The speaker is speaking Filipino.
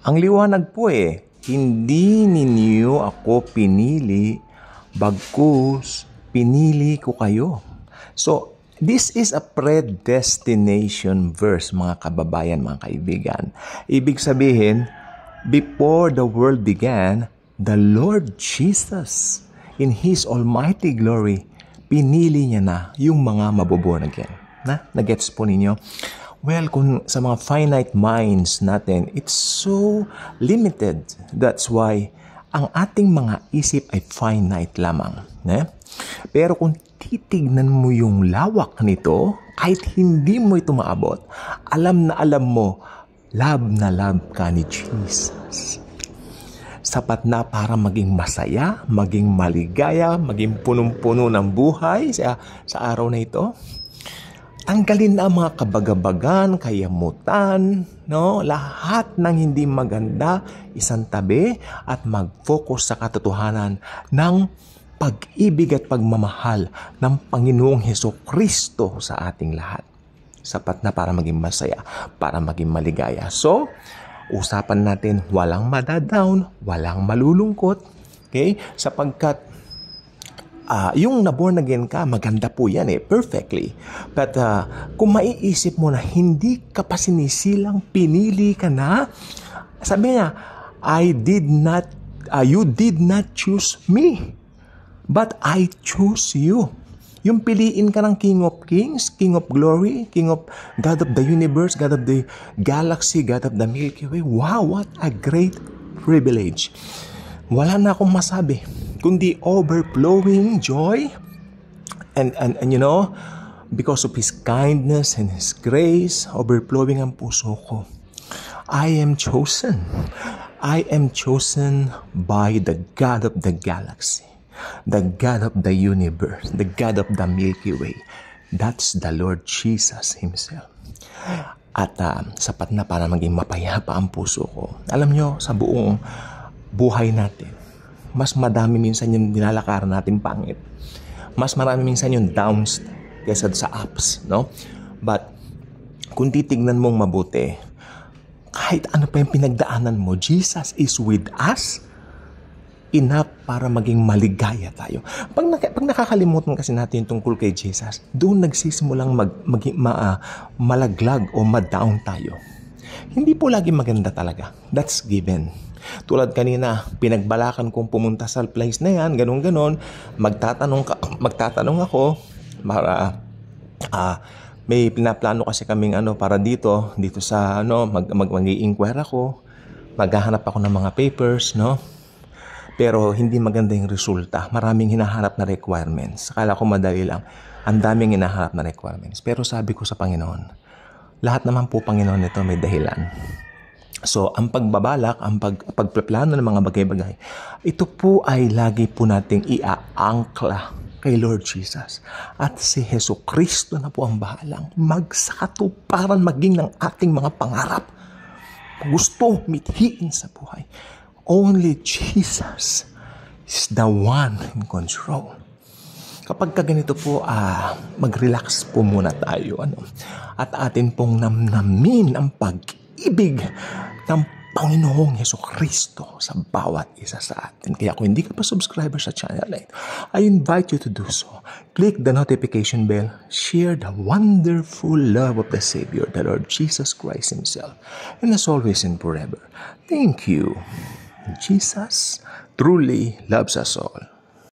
Ang liwanag po hindi ninyo ako pinili, bagkus pinili ko kayo. So, this is a predestination verse, mga kababayan, mga kaibigan. Ibig sabihin, before the world began, the Lord Jesus, in His almighty glory, pinili niya na yung mga maboborn again. Nagets po ninyo? Well, kung sa mga finite minds natin, it's so limited. That's why ang ating mga isip ay finite lamang. Pero kung titignan mo yung lawak nito, kahit hindi mo ito maabot, alam na alam mo, love na love ka ni Jesus. Sapat na para maging masaya, maging maligaya, maging punong-puno ng buhay sa araw na ito. Tanggalin na ang mga kabagabagan, kayamutan, lahat ng hindi maganda, isang tabi at mag-focus sa katotohanan ng pag-ibig at pagmamahal ng Panginoong Hesukristo sa ating lahat. Sapat na para maging masaya, para maging maligaya. So, usapan natin walang madadown, walang malulungkot, okay? Sapagkat yung na-born again ka, maganda po yan perfectly. But kung maiisip mo na hindi ka pa sinisilang, pinili ka na, sabi niya, you did not choose me, but I choose you. Yung piliin ka ng King of Kings, King of Glory, King of God of the Universe, God of the Galaxy, God of the Milky Way. Wow, what a great privilege. Wala na akong masabi kundi overflowing joy and because of His kindness and His grace, overflowing ang puso ko. I am chosen by the God of the galaxy, the God of the universe, the God of the Milky Way. That's the Lord Jesus Himself. At sapat na para maging mapayapa ang puso ko. Alam nyo, sa buong buhay natin, mas madami minsan yung nilalakaran natin pangit. Mas marami minsan yung downs kaysa sa ups, But, kung titignan mong mabuti, kahit ano pa yung pinagdaanan mo, Jesus is with us enough para maging maligaya tayo. Pag nakakalimutan kasi natin yung tungkol kay Jesus, doon nagsisimulang malaglag o ma-down tayo. Hindi po lagi maganda talaga. That's given. Tulad kanina, pinagbalakan kong pumunta sa place na yan, ganon-ganon, magtatanong ako, may pinaplano kasi kaming para dito sa mag-i-inquire ako, maghahanap ako ng mga papers, pero hindi maganda yung resulta. Maraming hinahanap na requirements. Akala ko madali lang. Ang daming hinahanap na requirements. Pero sabi ko sa Panginoon, lahat naman po, Panginoon, ito may dahilan. So, ang pagbabalak, ang pagplano ng mga bagay-bagay, ito po ay lagi po nating iaangkla kay Lord Jesus. At si Hesukristo na po ang bahalang magsakatuparan maging ng ating mga pangarap. Gusto mithiin sa buhay. Only Jesus is the one in control. Kapag ganito po, mag-relax po muna tayo. At atin pong namnamin ang pag-ibig ng Panginoong Hesukristo sa bawat isa sa atin. Kaya kung hindi ka pa subscriber sa channel na ito, I invite you to do so. Click the notification bell, share the wonderful love of the Savior, the Lord Jesus Christ Himself, and as always and forever. Thank you. Jesus truly loves us all.